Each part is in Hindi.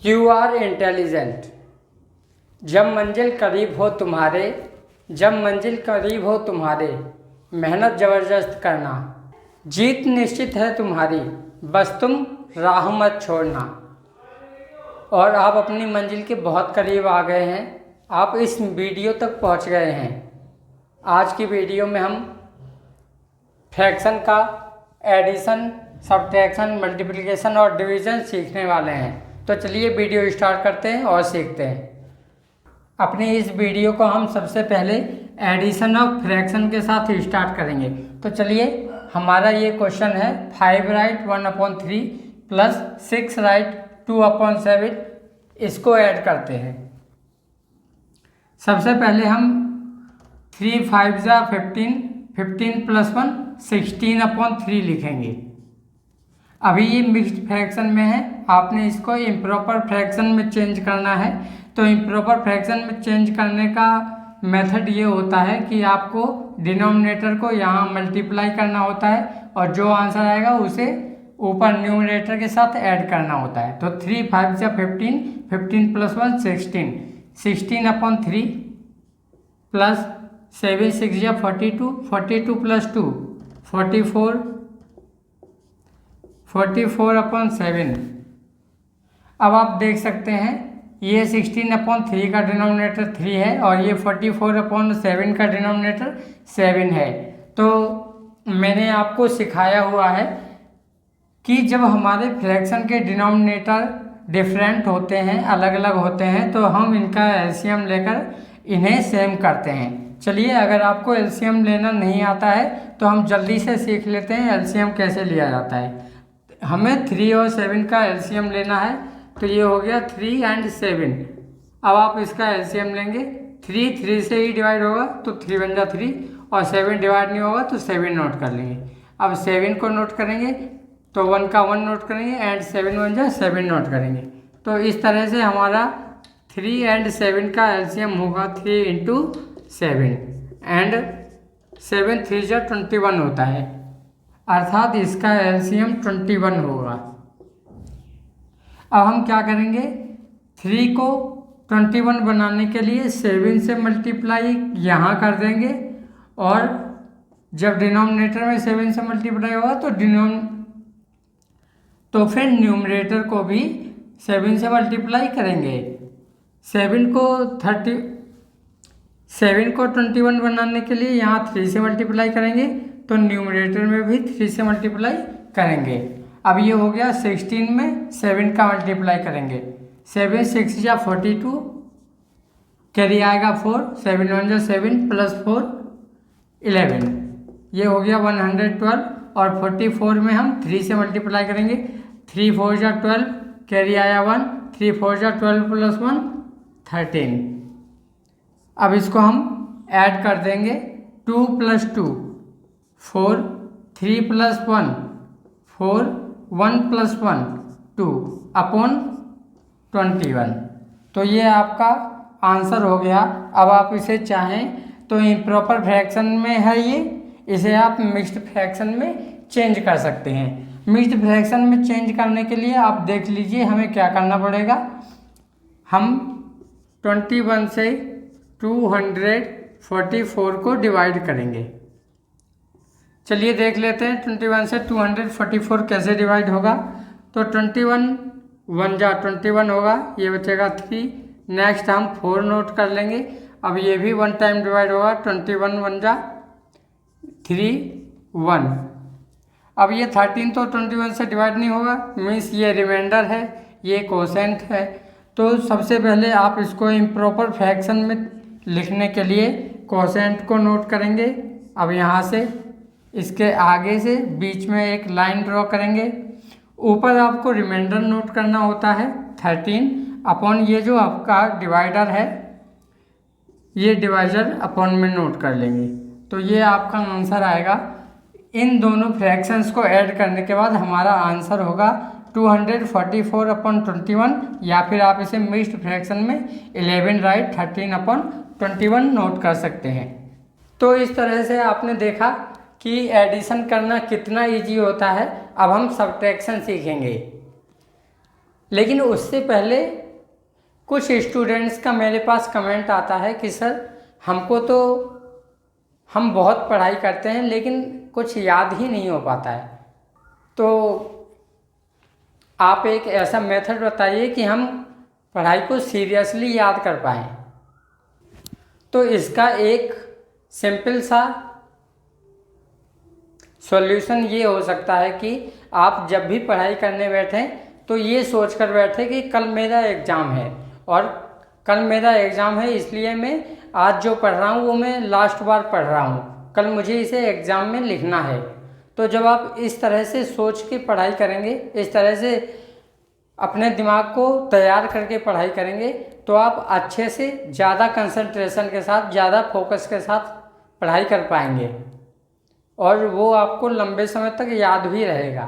You are intelligent. जब मंजिल करीब हो तुम्हारे, जब मंजिल करीब हो तुम्हारे, मेहनत ज़बरदस्त करना, जीत निश्चित है तुम्हारी, बस तुम राह मत छोड़ना। और आप अपनी मंजिल के बहुत करीब आ गए हैं, आप इस वीडियो तक पहुंच गए हैं। आज की वीडियो में हम फ्रैक्शन का एडिशन, सब्ट्रैक्शन, मल्टीप्लिकेशन और डिवीज़न सीखने वाले हैं। तो चलिए वीडियो स्टार्ट करते हैं और सीखते हैं। अपनी इस वीडियो को हम सबसे पहले एडिशन और फ्रैक्शन के साथ स्टार्ट करेंगे। तो चलिए, हमारा ये क्वेश्चन है 5 राइट 1/3 प्लस 6 राइट 2/7। इसको ऐड करते हैं। सबसे पहले हम 3 5 जा 15, 15 प्लस 1 16/3 लिखेंगे। अभी ये मिक्स्ड फ्रैक्शन में है, आपने इसको इम्प्रॉपर फ्रैक्शन में चेंज करना है। तो इम्प्रॉपर फ्रैक्शन में चेंज करने का मेथड ये होता है कि आपको डिनोमिनेटर को यहाँ मल्टीप्लाई करना होता है और जो आंसर आएगा उसे ऊपर न्यूमरेटर के साथ ऐड करना होता है। तो 3 5 जा 15, 15 प्लस 1 16, 16/3 प्लस 7 6 जा 42, 42 प्लस 2 44, 44/7। अब आप देख सकते हैं ये 16/3 का डिनोमिनेटर 3 है और ये 44/7 का डिनोमिनेटर 7 है। तो मैंने आपको सिखाया हुआ है कि जब हमारे फ्रैक्शन के डिनोमिनेटर डिफरेंट होते हैं, अलग अलग होते हैं, तो हम इनका एलसीएम लेकर इन्हें सेम करते हैं। चलिए, अगर आपको एलसीएम लेना नहीं आता है तो हम जल्दी से सीख लेते हैं एलसीएम कैसे लिया जाता है। हमें 3 और 7 का एलसीएम लेना है। तो ये हो गया 3 और 7। अब आप इसका एलसीएम लेंगे। 3 से ही डिवाइड होगा तो 3 बन जा 3, और 7 डिवाइड नहीं होगा तो 7 नोट कर लेंगे। अब 7 को नोट करेंगे तो 1 का 1 नोट करेंगे एंड 7 बन जा 7 नोट करेंगे। तो इस तरह से हमारा 3 और 7 का एलसीएम होगा 3 × 7 एंड 7 3 जा 21 होता है, अर्थात इसका एलसीएम 21 होगा। अब हम क्या करेंगे, 3 को 21 बनाने के लिए 7 से मल्टीप्लाई यहाँ कर देंगे, और जब डिनोमिनेटर में 7 से मल्टीप्लाई होगा तो फिर न्यूमरेटर को भी 7 से मल्टीप्लाई करेंगे। 7 को 21 बनाने के लिए यहाँ 3 से मल्टीप्लाई करेंगे, तो न्यूमरेटर में भी 3 से मल्टीप्लाई करेंगे। अब ये हो गया 16 में 7 का मल्टीप्लाई करेंगे। 7 6 जा 42, कैरी आएगा 4, 7 1 जा 7 प्लस 4 11। ये हो गया 112, और 44 में हम 3 से मल्टीप्लाई करेंगे। 3 4 जा 12, कैरी आया 1, 3 4 जा 12 प्लस 1 13। अब इसको हम ऐड कर देंगे। 2 + 2 4, 3 + 1 4, 1 + 1 2/21। तो ये आपका आंसर हो गया। अब आप इसे चाहें तो इम्प्रॉपर फ्रैक्शन में है ये, इसे आप मिक्स्ड फ्रैक्शन में चेंज कर सकते हैं। मिक्स्ड फ्रैक्शन में चेंज करने के लिए आप देख लीजिए हमें क्या करना पड़ेगा। हम 21 से 244 को डिवाइड करेंगे। चलिए देख लेते हैं 21 से 244 कैसे डिवाइड होगा। तो 21 1 जा 21 होगा, ये बचेगा 3। नेक्स्ट हम 4 नोट कर लेंगे। अब ये भी 1 टाइम डिवाइड होगा। 21 1 जा 3 1। अब ये 13 तो 21 से डिवाइड नहीं होगा, मीन्स ये रिमाइंडर है, ये कोसेंट है। तो सबसे पहले आप इसको इम्प्रॉपर फ्रैक्शन में लिखने के लिए कोसेंट को नोट करेंगे। अब यहाँ से इसके आगे से बीच में एक लाइन ड्रॉ करेंगे। ऊपर आपको रिमाइंडर नोट करना होता है 13 अपॉन ये जो आपका डिवाइडर है, ये डिवाइडर अपॉन में नोट कर लेंगे। तो ये आपका आंसर आएगा। इन दोनों फ्रैक्शंस को ऐड करने के बाद हमारा आंसर होगा 244/21, या फिर आप इसे मिक्स्ड फ्रैक्शन में 11 राइट 13/21 नोट कर सकते हैं। तो इस तरह से आपने देखा कि एडिशन करना कितना इजी होता है। अब हम सब्ट्रैक्शन सीखेंगे। लेकिन उससे पहले कुछ स्टूडेंट्स का मेरे पास कमेंट आता है कि सर हमको तो हम बहुत पढ़ाई करते हैं लेकिन कुछ याद ही नहीं हो पाता है, तो आप एक ऐसा मेथड बताइए कि हम पढ़ाई को सीरियसली याद कर पाएँ। तो इसका एक सिंपल सा सॉल्यूशन ये हो सकता है कि आप जब भी पढ़ाई करने बैठें तो ये सोच कर बैठे कि कल मेरा एग्ज़ाम है, और कल मेरा एग्ज़ाम है इसलिए मैं आज जो पढ़ रहा हूँ वो मैं लास्ट बार पढ़ रहा हूँ, कल मुझे इसे एग्ज़ाम में लिखना है। तो जब आप इस तरह से सोच के पढ़ाई करेंगे, इस तरह से अपने दिमाग को तैयार करके पढ़ाई करेंगे, तो आप अच्छे से ज़्यादा कंसंट्रेशन के साथ, ज़्यादा फोकस के साथ पढ़ाई कर पाएंगे और वो आपको लंबे समय तक याद भी रहेगा।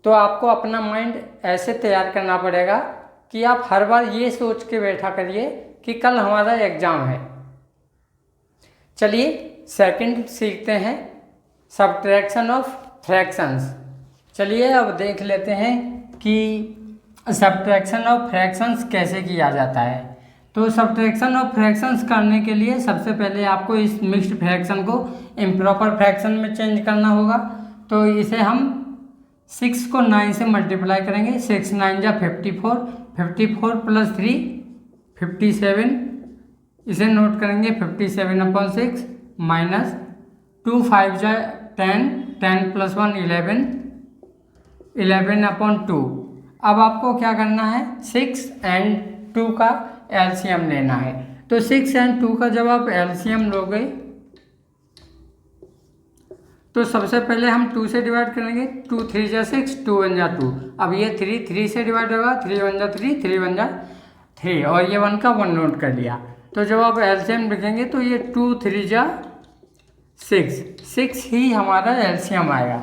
तो आपको अपना माइंड ऐसे तैयार करना पड़ेगा कि आप हर बार ये सोच के बैठा करिए कि कल हमारा एग्ज़ाम है। चलिए सेकंड सीखते हैं, सब्ट्रैक्शन ऑफ फ्रैक्शंस। चलिए अब देख लेते हैं कि सब्ट्रैक्शन ऑफ फ्रैक्शंस कैसे किया जाता है। तो सब्ट्रैक्शन ऑफ फ्रैक्शंस करने के लिए सबसे पहले आपको इस मिक्स्ड फ्रैक्शन को इम्प्रॉपर फ्रैक्शन में चेंज करना होगा। तो इसे हम 6 को 9 से मल्टीप्लाई करेंगे। 6 9 जा 54, 54 प्लस 3 57, इसे नोट करेंगे 57/6 माइनस 2 5 जा 10, 10 प्लस 1 11, 11/2। अब आपको क्या करना है, 6 एंड 2 का एलसीएम लेना है। तो 6 एंड 2 का जब आप एलसीएम लोगे तो सबसे पहले हम 2 से डिवाइड करेंगे। 2 3 जा 6, 2 1 जा 2। अब ये 3 से डिवाइड होगा, 3 1 जा 3, 3 1 जा 3, और ये 1 का 1 नोट कर लिया। तो जब आप एलसीएम लिखेंगे तो ये 2 3 जा 6, 6 ही हमारा एलसीएम आएगा।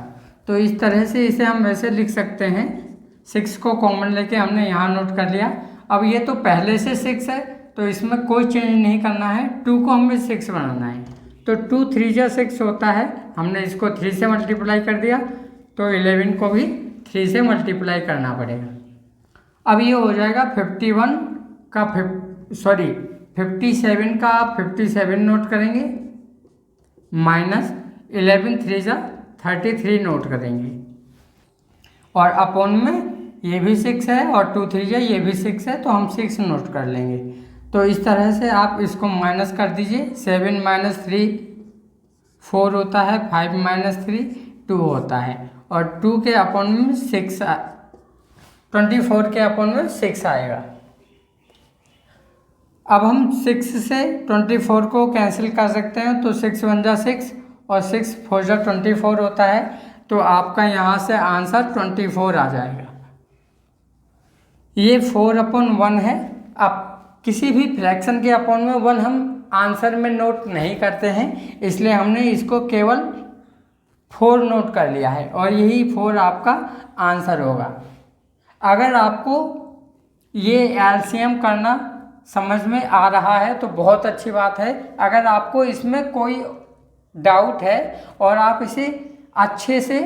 तो इस तरह से इसे हम वैसे लिख सकते हैं। 6 को कॉमन लेके हमने यहाँ नोट कर लिया। अब ये तो पहले से 6 है तो इसमें कोई चेंज नहीं करना है, 2 को हमें 6 बनाना है। तो 2 3 जा 6 होता है, हमने इसको 3 से मल्टीप्लाई कर दिया, तो 11 को भी 3 से मल्टीप्लाई करना पड़ेगा। अब ये हो जाएगा 57 का 57 का आप 57 नोट करेंगे, माइनस 11 3 जा 33 नोट करेंगे, और अपॉन में ये भी 6 है और 2 3 जा ये भी 6 है, तो हम 6 नोट कर लेंगे। तो इस तरह से आप इसको माइनस कर दीजिए। 7 - 3 4 होता है, 5 - 3 2 होता है, और 2 के अपॉन में 6 24 के अपॉन में 6 आएगा। अब हम 6 से 24 को कैंसिल कर सकते हैं, तो 6 1 जा 6 और 6 4 जा 24 होता है। तो आपका यहाँ से आंसर 24 आ जाएगा। ये 4/1 है। अब किसी भी फ्रैक्शन के अपॉन में 1 हम आंसर में नोट नहीं करते हैं, इसलिए हमने इसको केवल 4 नोट कर लिया है, और यही 4 आपका आंसर होगा। अगर आपको ये एलसीएम करना समझ में आ रहा है तो बहुत अच्छी बात है। अगर आपको इसमें कोई डाउट है और आप इसे अच्छे से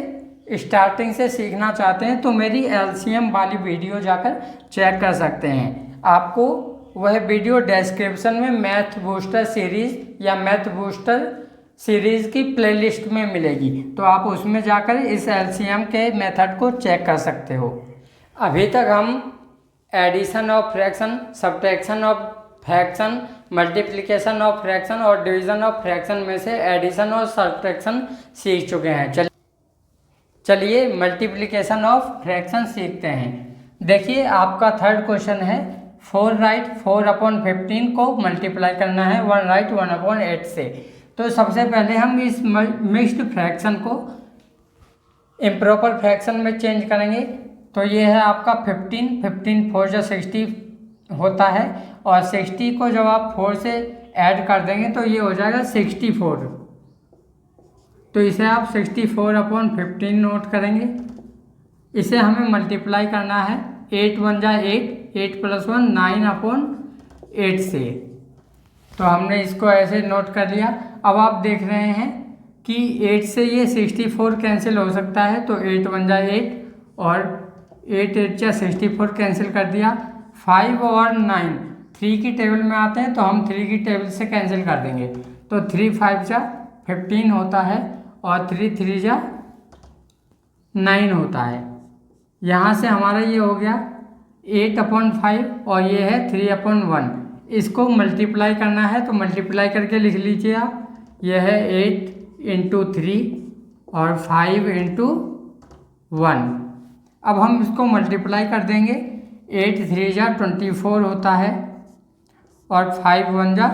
स्टार्टिंग से सीखना चाहते हैं तो मेरी एलसीएम वाली वीडियो जाकर चेक कर सकते हैं। आपको वह वीडियो डिस्क्रिप्शन में मैथ बूस्टर सीरीज़ या मैथ बूस्टर सीरीज़ की प्लेलिस्ट में मिलेगी, तो आप उसमें जाकर इस एलसीएम के मेथड को चेक कर सकते हो। अभी तक हम addition of fraction, subtraction of fraction, multiplication of fraction और डिवीज़न ऑफ फ्रैक्शन में से एडिशन और सब्ट्रैक्शन सीख चुके हैं। चलिए मल्टीप्लिकेशन ऑफ फ्रैक्शन सीखते हैं। देखिए आपका थर्ड क्वेश्चन है, 4 राइट 4/15 को मल्टीप्लाई करना है 1 राइट 1/8 से। तो सबसे पहले हम इस मिक्स्ड फ्रैक्शन को इम्प्रॉपर फ्रैक्शन में चेंज करेंगे। तो ये है आपका 15 4 जा 60 होता है, और 60 को जब आप 4 से ऐड कर देंगे तो ये हो जाएगा 64। तो इसे आप 64/15 नोट करेंगे। इसे हमें मल्टीप्लाई करना है 8 1 जा 8, 8 + 1 9/8 से। तो हमने इसको ऐसे नोट कर लिया। अब आप देख रहे हैं कि 8 से ये 64 कैंसिल हो सकता है, तो 8 1 जा 8 और 8 8 जा 64 कैंसिल कर दिया। 5 और 9 3 की टेबल में आते हैं तो हम 3 की टेबल से कैंसिल कर देंगे। तो 3 5 जा 15 होता है और 3 3 जा 9 होता है। यहाँ से हमारा ये हो गया 8/5 और ये है 3/1। इसको मल्टीप्लाई करना है तो मल्टीप्लाई करके लिख लीजिए आप। यह है 8 इंटू 3 और 5 इंटू 1। अब हम इसको मल्टीप्लाई कर देंगे। 8 3 जा 24 होता है और 5 1 जा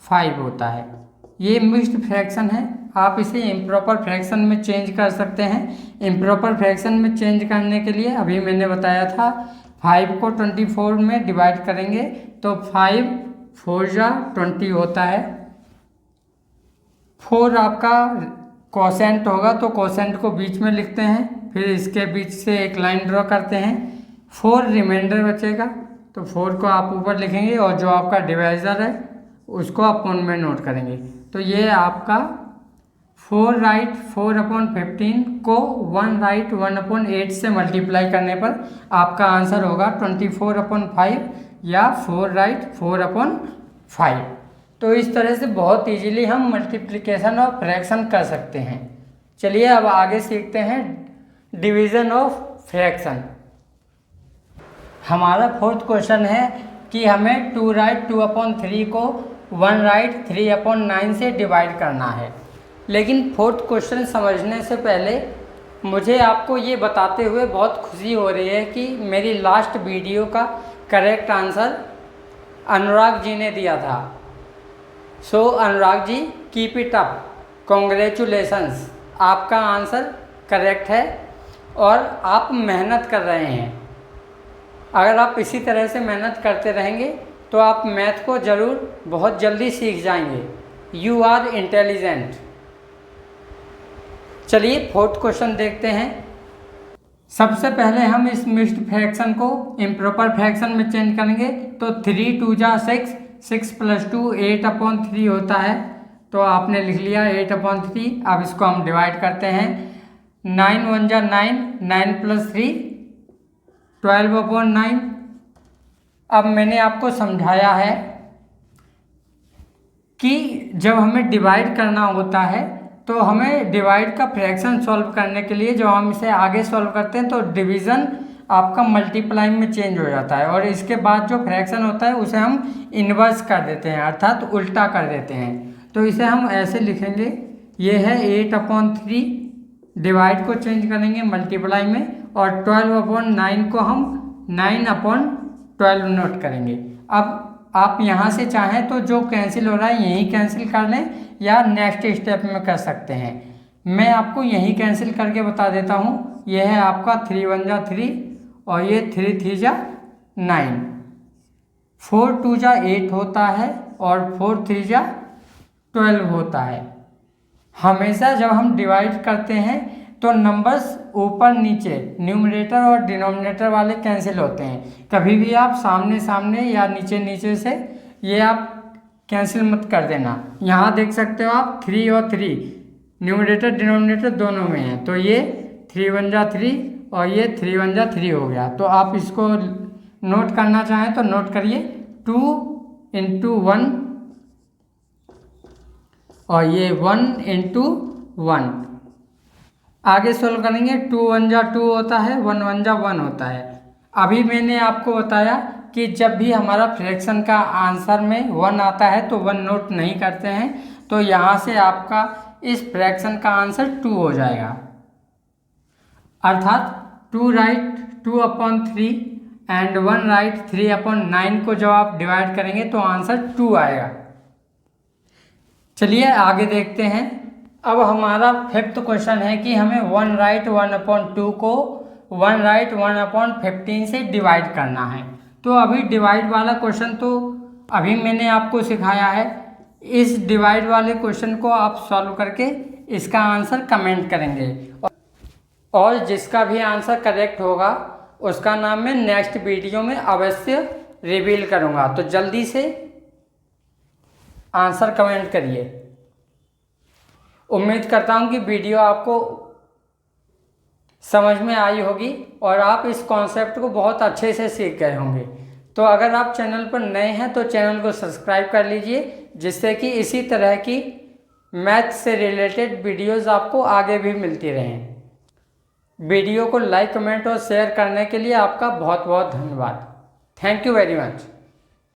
5 होता है। ये मिक्स्ड फ्रैक्शन है। आप इसे इम्प्रॉपर फ्रैक्शन में चेंज कर सकते हैं। इम्प्रॉपर फ्रैक्शन में चेंज करने के लिए अभी मैंने बताया था 5 को 24 में डिवाइड करेंगे तो 5 4 जा 20 होता है। 4 आपका कोसेंट होगा तो कोसेंट को बीच में लिखते हैं, फिर इसके बीच से एक लाइन ड्रॉ करते हैं। 4 रिमाइंडर बचेगा तो 4 को आप ऊपर लिखेंगे और जो आपका डिवाइज़र है उसको अपोन में नोट करेंगे। तो ये आपका 4 राइट 4/15 को 1 राइट 1/8 से मल्टीप्लाई करने पर आपका आंसर होगा 24/5 या 4 राइट 4/5। तो इस तरह से बहुत इजीली हम मल्टीप्लिकेशन और फ्रैक्शन कर सकते हैं। चलिए अब आगे सीखते हैं डिवीज़न ऑफ फ्रैक्शन। हमारा फोर्थ क्वेश्चन है कि हमें 2 राइट 2/3 को 1 राइट 3/9 से डिवाइड करना है। लेकिन फोर्थ क्वेश्चन समझने से पहले मुझे आपको ये बताते हुए बहुत खुशी हो रही है कि मेरी लास्ट वीडियो का करेक्ट आंसर अनुराग जी ने दिया था। सो Anurag ji, keep it up, congratulations, आपका आंसर करेक्ट है और आप मेहनत कर रहे हैं। अगर आप इसी तरह से मेहनत करते रहेंगे तो आप मैथ को ज़रूर बहुत जल्दी सीख जाएंगे। You are intelligent. चलिए फोर्थ क्वेश्चन देखते हैं। सबसे पहले हम इस मिक्स्ड फ्रैक्शन को इम्प्रॉपर फ्रैक्शन में चेंज करेंगे तो 3 2 जा 6, 6 + 2 8/3 होता है। तो आपने लिख लिया 8/3। अब इसको हम डिवाइड करते हैं। 9 1 जा 9, 9 + 3 12/9। अब मैंने आपको समझाया है कि जब हमें डिवाइड करना होता है तो हमें डिवाइड का फ्रैक्शन सॉल्व करने के लिए जब हम इसे आगे सॉल्व करते हैं तो डिवीज़न आपका मल्टीप्लाई में चेंज हो जाता है और इसके बाद जो फ्रैक्शन होता है उसे हम इन्वर्स कर देते हैं, अर्थात उल्टा कर देते हैं। तो इसे हम ऐसे लिखेंगे, ये है 8/3, डिवाइड को चेंज करेंगे मल्टीप्लाई में और 12/9 को हम 9/12 नोट करेंगे। अब आप यहाँ से चाहें तो जो कैंसिल हो रहा है यहीं कैंसिल कर लें या नेक्स्ट स्टेप में कर सकते हैं। मैं आपको यहीं कैंसिल करके बता देता हूँ। यह है आपका 3 1 जा 3 और ये 3 3 जा 9, 4 2 जा 8 होता है और 4 3 जा 12 होता है। हमेशा जब हम डिवाइड करते हैं तो नंबर्स ऊपर नीचे न्यूमरेटर और डिनोमिनेटर वाले कैंसिल होते हैं। कभी भी आप सामने सामने या नीचे नीचे से ये आप कैंसिल मत कर देना। यहाँ देख सकते हो आप 3 और 3 न्यूमरेटर डिनोमिनेटर दोनों में है। तो ये 3 1 जा 3 और ये 3 1 जा 3 हो गया। तो आप इसको नोट करना चाहें तो नोट करिए 2 × 1 और ये 1 × 1। आगे सोल्व करेंगे 2 1 जा 2 होता है, 1 1 जा 1 होता है। अभी मैंने आपको बताया कि जब भी हमारा फ्रैक्शन का आंसर में 1 आता है तो 1 नोट नहीं करते हैं। तो यहाँ से आपका इस फ्रैक्शन का आंसर 2 हो जाएगा, अर्थात 2 राइट 2/3 एंड 1 राइट 3/9 को जब आप डिवाइड करेंगे तो आंसर 2 आएगा। चलिए आगे देखते हैं। अब हमारा फिफ्थ क्वेश्चन है कि हमें 1 राइट 1/2 को 1 राइट 1/15 से डिवाइड करना है। तो अभी डिवाइड वाला क्वेश्चन तो अभी मैंने आपको सिखाया है। इस डिवाइड वाले क्वेश्चन को आप सॉल्व करके इसका आंसर कमेंट करेंगे और जिसका भी आंसर करेक्ट होगा उसका नाम मैं नेक्स्ट वीडियो में अवश्य रिवील करूँगा। तो जल्दी से आंसर कमेंट करिए। उम्मीद करता हूँ कि वीडियो आपको समझ में आई होगी और आप इस कॉन्सेप्ट को बहुत अच्छे से सीख गए होंगे। तो अगर आप चैनल पर नए हैं तो चैनल को सब्सक्राइब कर लीजिए, जिससे कि इसी तरह की मैथ से रिलेटेड वीडियोस आपको आगे भी मिलती रहें। वीडियो को लाइक, कमेंट और शेयर करने के लिए आपका बहुत बहुत धन्यवाद। Thank you very much.